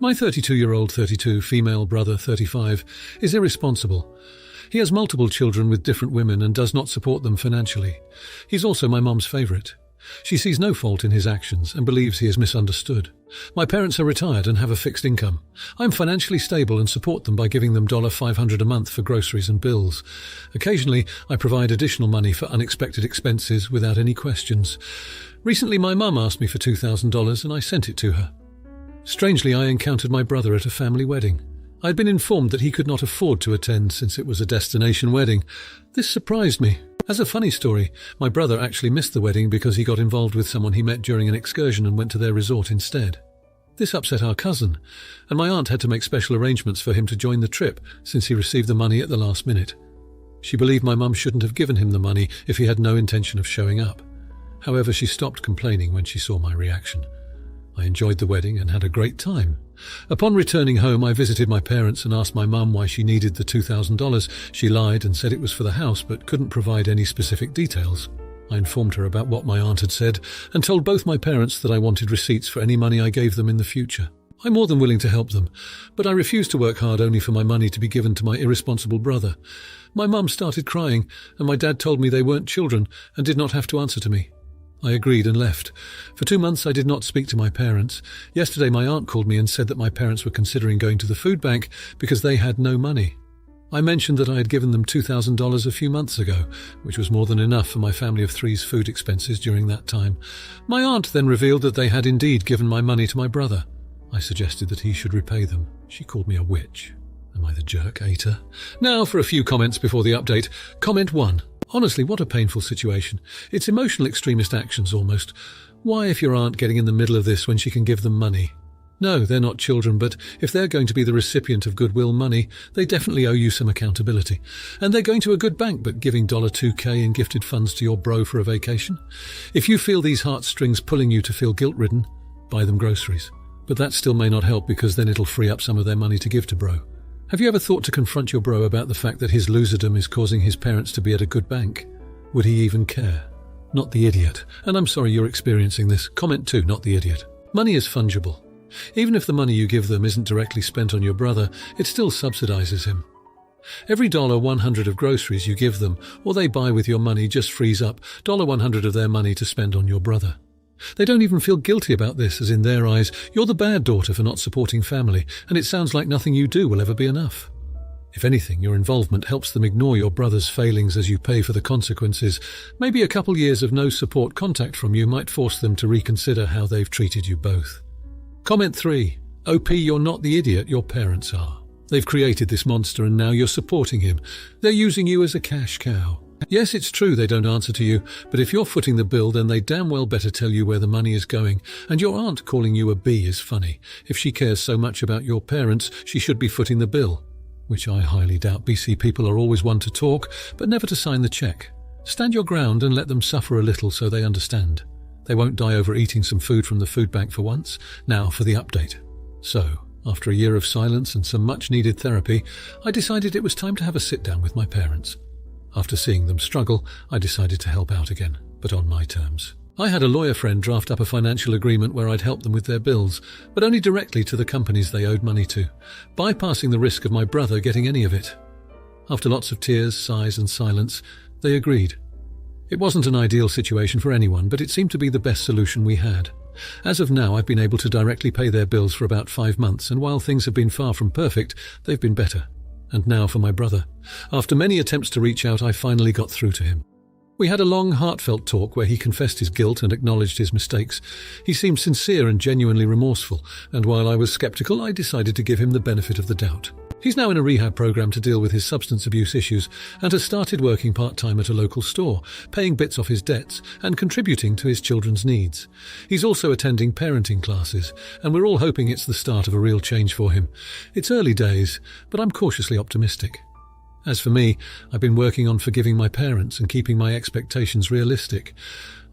My 32-year-old 32 female brother 35 is irresponsible. He has multiple children with different women and does not support them financially. He's also my mum's favourite. She sees no fault in his actions and believes he is misunderstood. My parents are retired and have a fixed income. I'm financially stable and support them by giving them $500 a month for groceries and bills. Occasionally, I provide additional money for unexpected expenses without any questions. Recently, my mum asked me for $2,000 and I sent it to her. Strangely, I encountered my brother at a family wedding. I had been informed that he could not afford to attend since it was a destination wedding. This surprised me. As a funny story, my brother actually missed the wedding because he got involved with someone he met during an excursion and went to their resort instead. This upset our cousin, and my aunt had to make special arrangements for him to join the trip since he received the money at the last minute. She believed my mum shouldn't have given him the money if he had no intention of showing up. However, she stopped complaining when she saw my reaction. I enjoyed the wedding and had a great time. Upon returning home, I visited my parents and asked my mum why she needed the $2,000. She lied and said it was for the house, but couldn't provide any specific details. I informed her about what my aunt had said and told both my parents that I wanted receipts for any money I gave them in the future. I'm more than willing to help them, but I refused to work hard only for my money to be given to my irresponsible brother. My mum started crying, and my dad told me they weren't children and did not have to answer to me. I agreed and left. For 2 months I did not speak to my parents. Yesterday my aunt called me and said that my parents were considering going to the food bank because they had no money. I mentioned that I had given them $2,000 a few months ago, which was more than enough for my family of three's food expenses during that time. My aunt then revealed that they had indeed given my money to my brother. I suggested that he should repay them. She called me a witch. Am I the jerk, Ater? Now for a few comments before the update. Comment 1. Honestly, what a painful situation. It's emotional extremist actions almost. Why, if your aunt getting in the middle of this when she can give them money? No, they're not children, but if they're going to be the recipient of goodwill money, they definitely owe you some accountability. And they're going to a good bank, but giving $2K in gifted funds to your bro for a vacation? If you feel these heartstrings pulling you to feel guilt-ridden, buy them groceries. But that still may not help because then it'll free up some of their money to give to bro. Have you ever thought to confront your bro about the fact that his loserdom is causing his parents to be at a good bank? Would he even care? Not the idiot. And I'm sorry you're experiencing this. Comment 2, not the idiot. Money is fungible. Even if the money you give them isn't directly spent on your brother, it still subsidizes him. Every $100 of groceries you give them or they buy with your money just frees up $100 of their money to spend on your brother. They don't even feel guilty about this, as in their eyes, you're the bad daughter for not supporting family, and it sounds like nothing you do will ever be enough. If anything, your involvement helps them ignore your brother's failings as you pay for the consequences. Maybe a couple years of no support contact from you might force them to reconsider how they've treated you both. Comment 3. OP, you're not the idiot your parents are. They've created this monster and now you're supporting him. They're using you as a cash cow. Yes, it's true they don't answer to you, but if you're footing the bill, then they damn well better tell you where the money is going. And your aunt calling you a bee is funny. If she cares so much about your parents, she should be footing the bill. Which I highly doubt. BC people are always one to talk, but never to sign the check. Stand your ground and let them suffer a little so they understand. They won't die over eating some food from the food bank for once. Now for the update. So, after a year of silence and some much-needed therapy, I decided it was time to have a sit-down with my parents. After seeing them struggle, I decided to help out again, but on my terms. I had a lawyer friend draft up a financial agreement where I'd help them with their bills, but only directly to the companies they owed money to, bypassing the risk of my brother getting any of it. After lots of tears, sighs and silence, they agreed. It wasn't an ideal situation for anyone, but it seemed to be the best solution we had. As of now, I've been able to directly pay their bills for about 5 months, and while things have been far from perfect, they've been better. And now for my brother. After many attempts to reach out, I finally got through to him. We had a long, heartfelt talk where he confessed his guilt and acknowledged his mistakes. He seemed sincere and genuinely remorseful, and while I was skeptical, I decided to give him the benefit of the doubt. He's now in a rehab program to deal with his substance abuse issues and has started working part-time at a local store, paying bits off his debts and contributing to his children's needs. He's also attending parenting classes, and we're all hoping it's the start of a real change for him. It's early days, but I'm cautiously optimistic. As for me, I've been working on forgiving my parents and keeping my expectations realistic.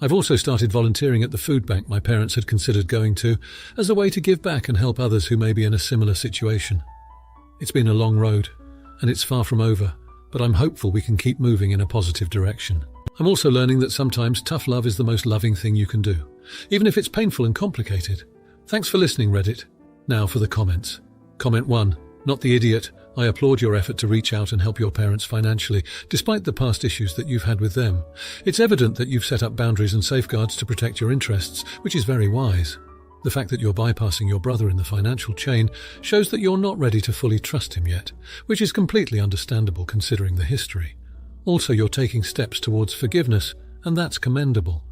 I've also started volunteering at the food bank my parents had considered going to, as a way to give back and help others who may be in a similar situation. It's been a long road, and it's far from over, but I'm hopeful we can keep moving in a positive direction. I'm also learning that sometimes tough love is the most loving thing you can do, even if it's painful and complicated. Thanks for listening, Reddit. Now for the comments. Comment 1. Not the idiot. I applaud your effort to reach out and help your parents financially, despite the past issues that you've had with them. It's evident that you've set up boundaries and safeguards to protect your interests, which is very wise. The fact that you're bypassing your brother in the financial chain shows that you're not ready to fully trust him yet, which is completely understandable considering the history. Also, you're taking steps towards forgiveness, and that's commendable.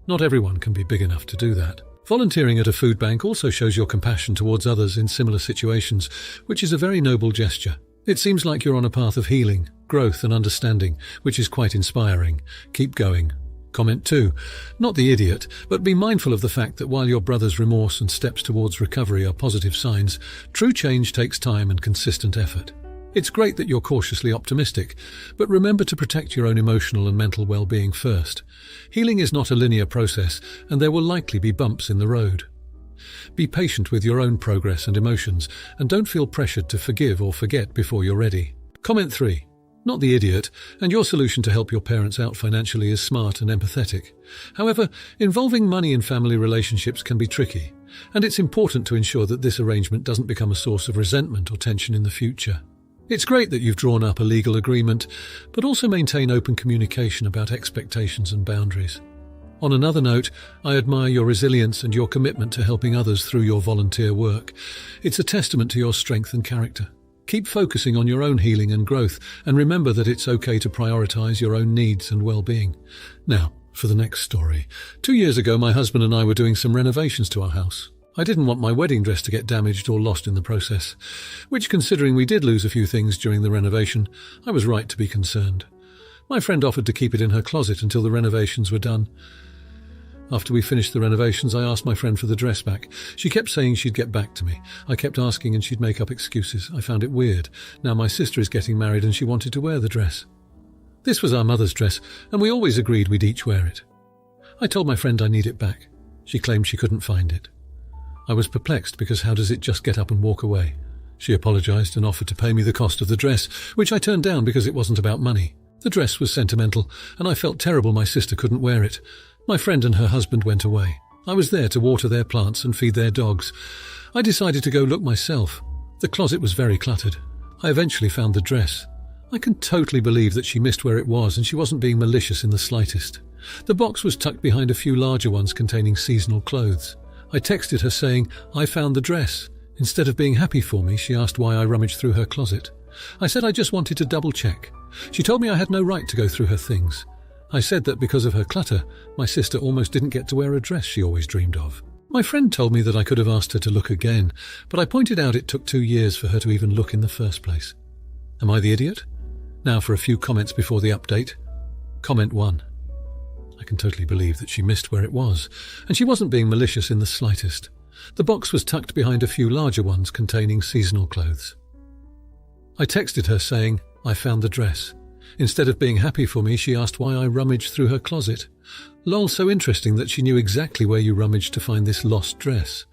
Not everyone can be big enough to do that. Volunteering at a food bank also shows your compassion towards others in similar situations, which is a very noble gesture. It seems like you're on a path of healing, growth and understanding, which is quite inspiring. Keep going. Comment 2. Not the idiot, but be mindful of the fact that while your brother's remorse and steps towards recovery are positive signs, true change takes time and consistent effort. It's great that you're cautiously optimistic, but remember to protect your own emotional and mental well-being first. Healing is not a linear process, and there will likely be bumps in the road. Be patient with your own progress and emotions, and don't feel pressured to forgive or forget before you're ready. Comment 3. Not the idiot, and your solution to help your parents out financially is smart and empathetic. However, involving money in family relationships can be tricky, and it's important to ensure that this arrangement doesn't become a source of resentment or tension in the future. It's great that you've drawn up a legal agreement, but also maintain open communication about expectations and boundaries. On another note, I admire your resilience and your commitment to helping others through your volunteer work. It's a testament to your strength and character. Keep focusing on your own healing and growth, and remember that it's okay to prioritize your own needs and well-being. Now, for the next story. 2 years ago, my husband and I were doing some renovations to our house. I didn't want my wedding dress to get damaged or lost in the process, which, considering we did lose a few things during the renovation, I was right to be concerned. My friend offered to keep it in her closet until the renovations were done. After we finished the renovations, I asked my friend for the dress back. She kept saying she'd get back to me. I kept asking and she'd make up excuses. I found it weird. Now my sister is getting married and she wanted to wear the dress. This was our mother's dress, and we always agreed we'd each wear it. I told my friend I need it back. She claimed she couldn't find it. I was perplexed because how does it just get up and walk away? She apologized and offered to pay me the cost of the dress, which I turned down because it wasn't about money. The dress was sentimental, and I felt terrible my sister couldn't wear it. My friend and her husband went away. I was there to water their plants and feed their dogs. I decided to go look myself. The closet was very cluttered. I eventually found the dress. I can totally believe that she missed where it was, and she wasn't being malicious in the slightest. The box was tucked behind a few larger ones containing seasonal clothes. I texted her saying, "I found the dress." Instead of being happy for me, she asked why I rummaged through her closet. I said I just wanted to double-check. She told me I had no right to go through her things. I said that because of her clutter, my sister almost didn't get to wear a dress she always dreamed of. My friend told me that I could have asked her to look again, but I pointed out it took 2 years for her to even look in the first place. Am I the idiot? Now for a few comments before the update. Comment 1. I can totally believe that she missed where it was, and she wasn't being malicious in the slightest. The box was tucked behind a few larger ones containing seasonal clothes. I texted her saying, "I found the dress." Instead of being happy for me, she asked why I rummaged through her closet. Lol, so interesting that she knew exactly where you rummaged to find this lost dress.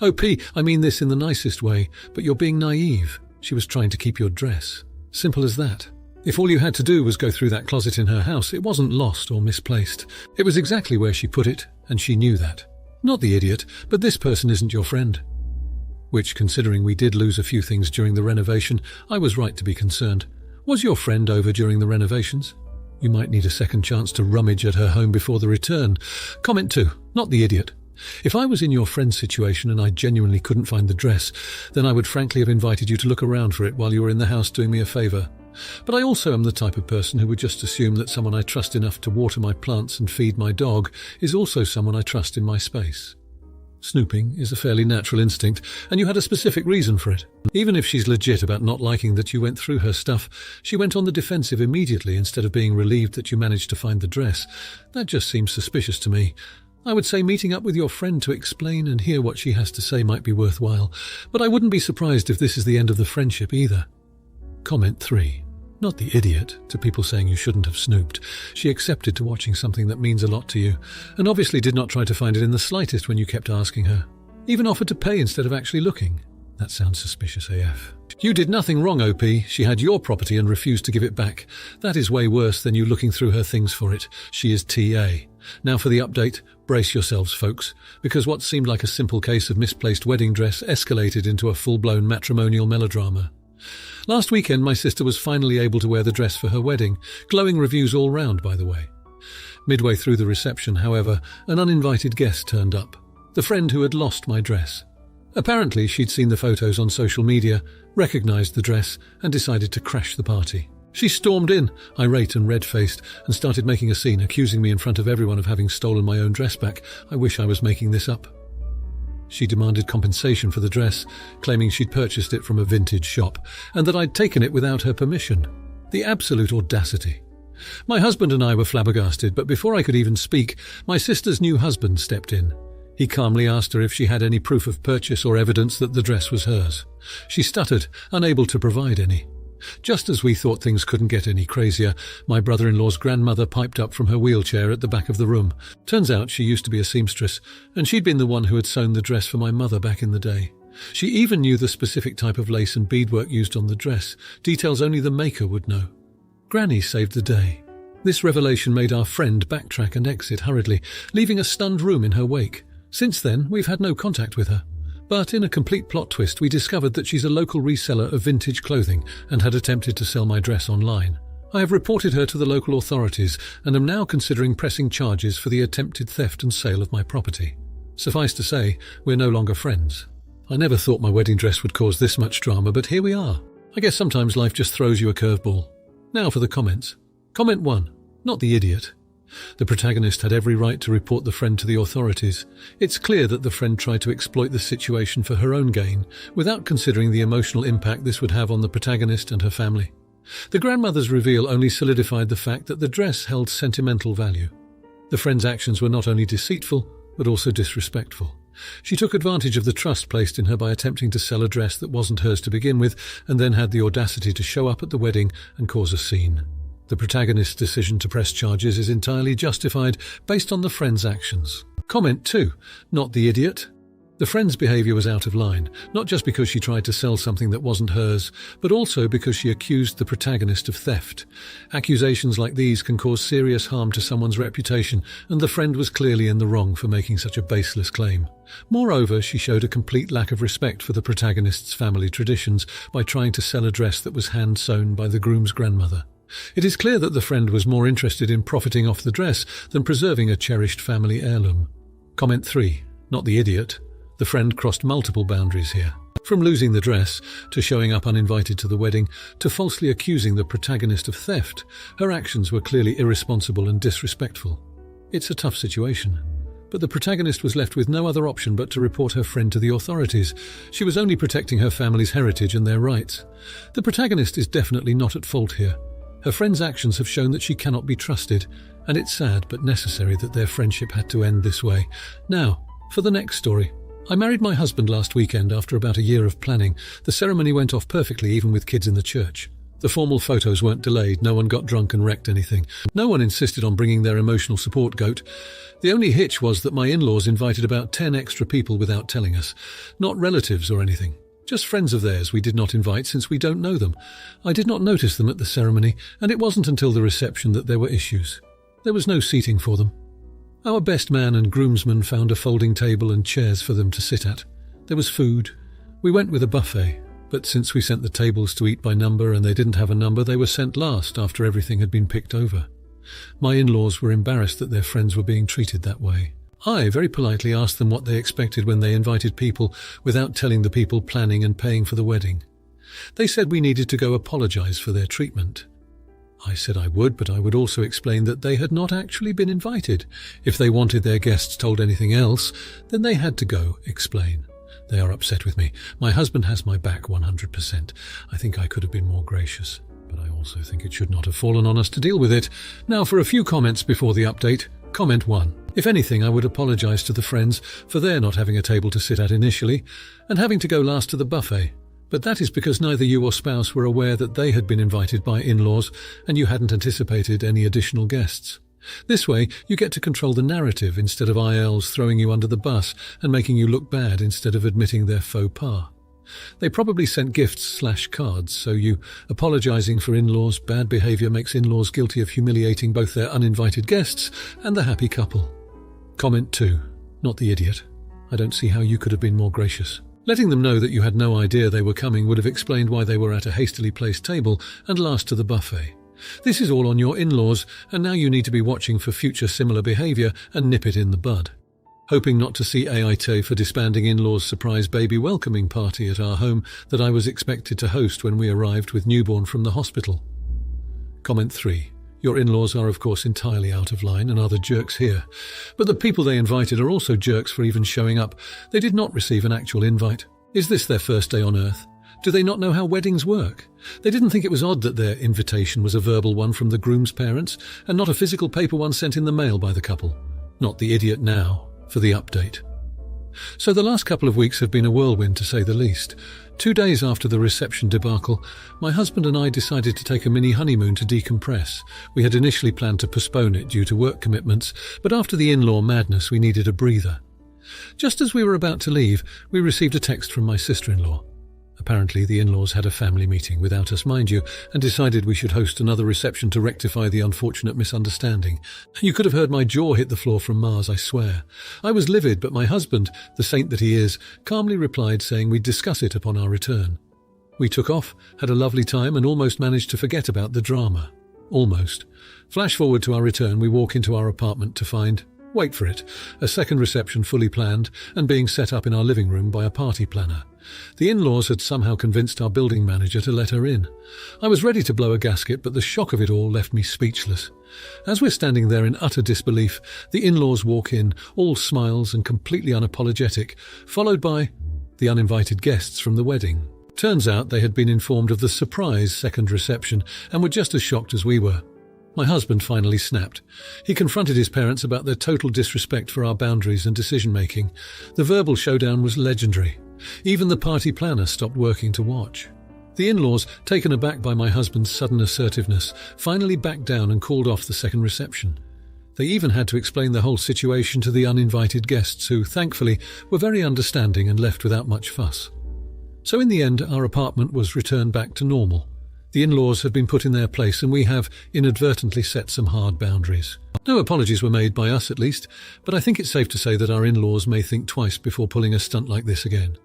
OP, I mean this in the nicest way, but you're being naive. She was trying to keep your dress. Simple as that. If all you had to do was go through that closet in her house, it wasn't lost or misplaced. It was exactly where she put it, and she knew that. Not the idiot, but this person isn't your friend. Which, considering we did lose a few things during the renovation, I was right to be concerned. Was your friend over during the renovations? You might need a second chance to rummage at her home before the return. Comment 2. Not the idiot. If I was in your friend's situation and I genuinely couldn't find the dress, then I would frankly have invited you to look around for it while you were in the house doing me a favour. But I also am the type of person who would just assume that someone I trust enough to water my plants and feed my dog is also someone I trust in my space. Snooping is a fairly natural instinct, and you had a specific reason for it. Even if she's legit about not liking that you went through her stuff, she went on the defensive immediately instead of being relieved that you managed to find the dress. That just seems suspicious to me. I would say meeting up with your friend to explain and hear what she has to say might be worthwhile, but I wouldn't be surprised if this is the end of the friendship either. Comment 3. Not the idiot to people saying you shouldn't have snooped. She accepted to watching something that means a lot to you, and obviously did not try to find it in the slightest when you kept asking her. Even offered to pay instead of actually looking. That sounds suspicious AF. You did nothing wrong, OP. She had your property and refused to give it back. That is way worse than you looking through her things for it. She is TA. Now for the update. Brace yourselves, folks, because what seemed like a simple case of misplaced wedding dress escalated into a full-blown matrimonial melodrama. Last weekend, my sister was finally able to wear the dress for her wedding. Glowing reviews all round, by the way. Midway through the reception, however, an uninvited guest turned up. The friend who had lost my dress. Apparently, she'd seen the photos on social media, recognised the dress, and decided to crash the party. She stormed in, irate and red-faced, and started making a scene, accusing me in front of everyone of having stolen my own dress back. I wish I was making this up. She demanded compensation for the dress, claiming she'd purchased it from a vintage shop, and that I'd taken it without her permission. The absolute audacity. My husband and I were flabbergasted, but before I could even speak, my sister's new husband stepped in. He calmly asked her if she had any proof of purchase or evidence that the dress was hers. She stuttered, unable to provide any. Just as we thought things couldn't get any crazier, my brother-in-law's grandmother piped up from her wheelchair at the back of the room. Turns out she used to be a seamstress, and she'd been the one who had sewn the dress for my mother back in the day. She even knew the specific type of lace and beadwork used on the dress, details only the maker would know. Granny saved the day. This revelation made our friend backtrack and exit hurriedly, leaving a stunned room in her wake. Since then, we've had no contact with her. But in a complete plot twist, we discovered that she's a local reseller of vintage clothing and had attempted to sell my dress online. I have reported her to the local authorities and am now considering pressing charges for the attempted theft and sale of my property. Suffice to say, we're no longer friends. I never thought my wedding dress would cause this much drama, but here we are. I guess sometimes life just throws you a curveball. Now for the comments. Comment 1. Not the idiot. The protagonist had every right to report the friend to the authorities. It's clear that the friend tried to exploit the situation for her own gain, without considering the emotional impact this would have on the protagonist and her family. The grandmother's reveal only solidified the fact that the dress held sentimental value. The friend's actions were not only deceitful, but also disrespectful. She took advantage of the trust placed in her by attempting to sell a dress that wasn't hers to begin with, and then had the audacity to show up at the wedding and cause a scene. The protagonist's decision to press charges is entirely justified based on the friend's actions. Comment 2. Not the idiot. The friend's behaviour was out of line, not just because she tried to sell something that wasn't hers, but also because she accused the protagonist of theft. Accusations like these can cause serious harm to someone's reputation, and the friend was clearly in the wrong for making such a baseless claim. Moreover, she showed a complete lack of respect for the protagonist's family traditions by trying to sell a dress that was hand-sewn by the groom's grandmother. It is clear that the friend was more interested in profiting off the dress than preserving a cherished family heirloom. Comment 3. Not the idiot. The friend crossed multiple boundaries here. From losing the dress, to showing up uninvited to the wedding, to falsely accusing the protagonist of theft, her actions were clearly irresponsible and disrespectful. It's a tough situation. But the protagonist was left with no other option but to report her friend to the authorities. She was only protecting her family's heritage and their rights. The protagonist is definitely not at fault here. Her friend's actions have shown that she cannot be trusted, and it's sad but necessary that their friendship had to end this way. Now, for the next story. I married my husband last weekend after about a year of planning. The ceremony went off perfectly, even with kids in the church. The formal photos weren't delayed, no one got drunk and wrecked anything. No one insisted on bringing their emotional support goat. The only hitch was that my in-laws invited about 10 extra people without telling us. Not relatives or anything. Just friends of theirs we did not invite since we don't know them. I did not notice them at the ceremony, and it wasn't until the reception that there were issues. There was no seating for them. Our best man and groomsman found a folding table and chairs for them to sit at. There was food. We went with a buffet, but since we sent the tables to eat by number and they didn't have a number, they were sent last after everything had been picked over. My in-laws were embarrassed that their friends were being treated that way. I very politely asked them what they expected when they invited people without telling the people planning and paying for the wedding. They said we needed to go apologize for their treatment. I said I would, but I would also explain that they had not actually been invited. If they wanted their guests told anything else, then they had to go explain. They are upset with me. My husband has my back 100%. I think I could have been more gracious, but I also think it should not have fallen on us to deal with it. Now for a few comments before the update. Comment 1. If anything, I would apologise to the friends for their not having a table to sit at initially and having to go last to the buffet. But that is because neither you or spouse were aware that they had been invited by in-laws and you hadn't anticipated any additional guests. This way, you get to control the narrative instead of ILs throwing you under the bus and making you look bad instead of admitting their faux pas. They probably sent gifts/cards, so you apologizing for in-laws' bad behavior makes in-laws guilty of humiliating both their uninvited guests and the happy couple. Comment 2. Not the idiot. I don't see how you could have been more gracious. Letting them know that you had no idea they were coming would have explained why they were at a hastily placed table and last to the buffet. This is all on your in-laws, and now you need to be watching for future similar behavior and nip it in the bud. Hoping not to see AIT for disbanding in-laws' surprise baby welcoming party at our home that I was expected to host when we arrived with newborn from the hospital. Comment 3. Your in-laws are of course entirely out of line and are the jerks here. But the people they invited are also jerks for even showing up. They did not receive an actual invite. Is this their first day on Earth? Do they not know how weddings work? They didn't think it was odd that their invitation was a verbal one from the groom's parents and not a physical paper one sent in the mail by the couple. Not the idiot now. For the update. So the last couple of weeks have been a whirlwind, to say the least. 2 days after the reception debacle, my husband and I decided to take a mini honeymoon to decompress. We had initially planned to postpone it due to work commitments, but after the in-law madness we needed a breather. Just as we were about to leave, we received a text from my sister-in-law. Apparently the in-laws had a family meeting, without us mind you, and decided we should host another reception to rectify the unfortunate misunderstanding. You could have heard my jaw hit the floor from Mars, I swear. I was livid, but my husband, the saint that he is, calmly replied saying we'd discuss it upon our return. We took off, had a lovely time, and almost managed to forget about the drama. Almost. Flash forward to our return, we walk into our apartment to find, wait for it, a second reception fully planned and being set up in our living room by a party planner. The in-laws had somehow convinced our building manager to let her in. I was ready to blow a gasket, but the shock of it all left me speechless. As we're standing there in utter disbelief, the in-laws walk in, all smiles and completely unapologetic, followed by the uninvited guests from the wedding. Turns out they had been informed of the surprise second reception and were just as shocked as we were. My husband finally snapped. He confronted his parents about their total disrespect for our boundaries and decision-making. The verbal showdown was legendary. Even the party planner stopped working to watch. The in-laws, taken aback by my husband's sudden assertiveness, finally backed down and called off the second reception. They even had to explain the whole situation to the uninvited guests who, thankfully, were very understanding and left without much fuss. So in the end, our apartment was returned back to normal. The in-laws have been put in their place and we have inadvertently set some hard boundaries. No apologies were made by us at least, but I think it's safe to say that our in-laws may think twice before pulling a stunt like this again.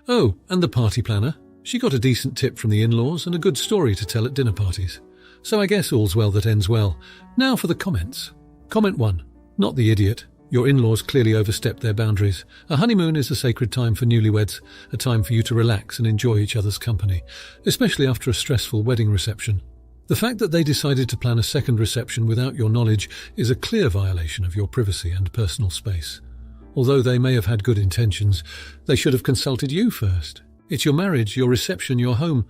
Oh, and the party planner. She got a decent tip from the in-laws and a good story to tell at dinner parties. So I guess all's well that ends well. Now for the comments. Comment 1. Not the idiot. Your in-laws clearly overstepped their boundaries. A honeymoon is a sacred time for newlyweds, a time for you to relax and enjoy each other's company, especially after a stressful wedding reception. The fact that they decided to plan a second reception without your knowledge is a clear violation of your privacy and personal space. Although they may have had good intentions, they should have consulted you first. It's your marriage, your reception, your home.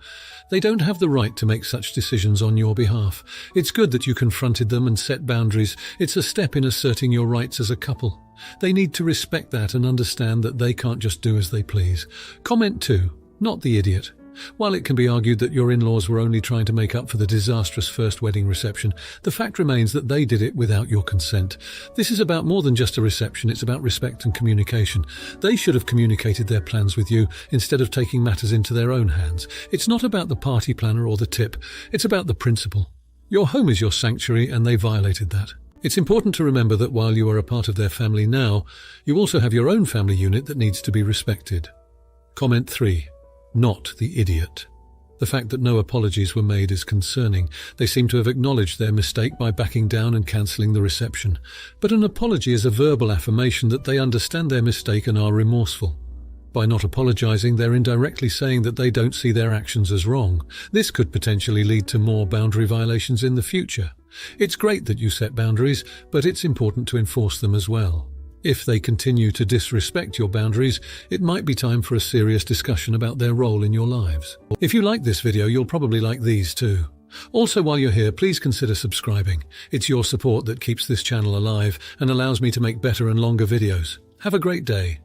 They don't have the right to make such decisions on your behalf. It's good that you confronted them and set boundaries. It's a step in asserting your rights as a couple. They need to respect that and understand that they can't just do as they please. Comment 2. Not the idiot. While it can be argued that your in-laws were only trying to make up for the disastrous first wedding reception, the fact remains that they did it without your consent. This is about more than just a reception, it's about respect and communication. They should have communicated their plans with you instead of taking matters into their own hands. It's not about the party planner or the tip, it's about the principle. Your home is your sanctuary and they violated that. It's important to remember that while you are a part of their family now, you also have your own family unit that needs to be respected. Comment 3. Not the idiot. The fact that no apologies were made is concerning. They seem to have acknowledged their mistake by backing down and cancelling the reception. But an apology is a verbal affirmation that they understand their mistake and are remorseful. By not apologising, they're indirectly saying that they don't see their actions as wrong. This could potentially lead to more boundary violations in the future. It's great that you set boundaries, but it's important to enforce them as well. If they continue to disrespect your boundaries, it might be time for a serious discussion about their role in your lives. If you like this video, you'll probably like these too. Also, while you're here, please consider subscribing. It's your support that keeps this channel alive and allows me to make better and longer videos. Have a great day.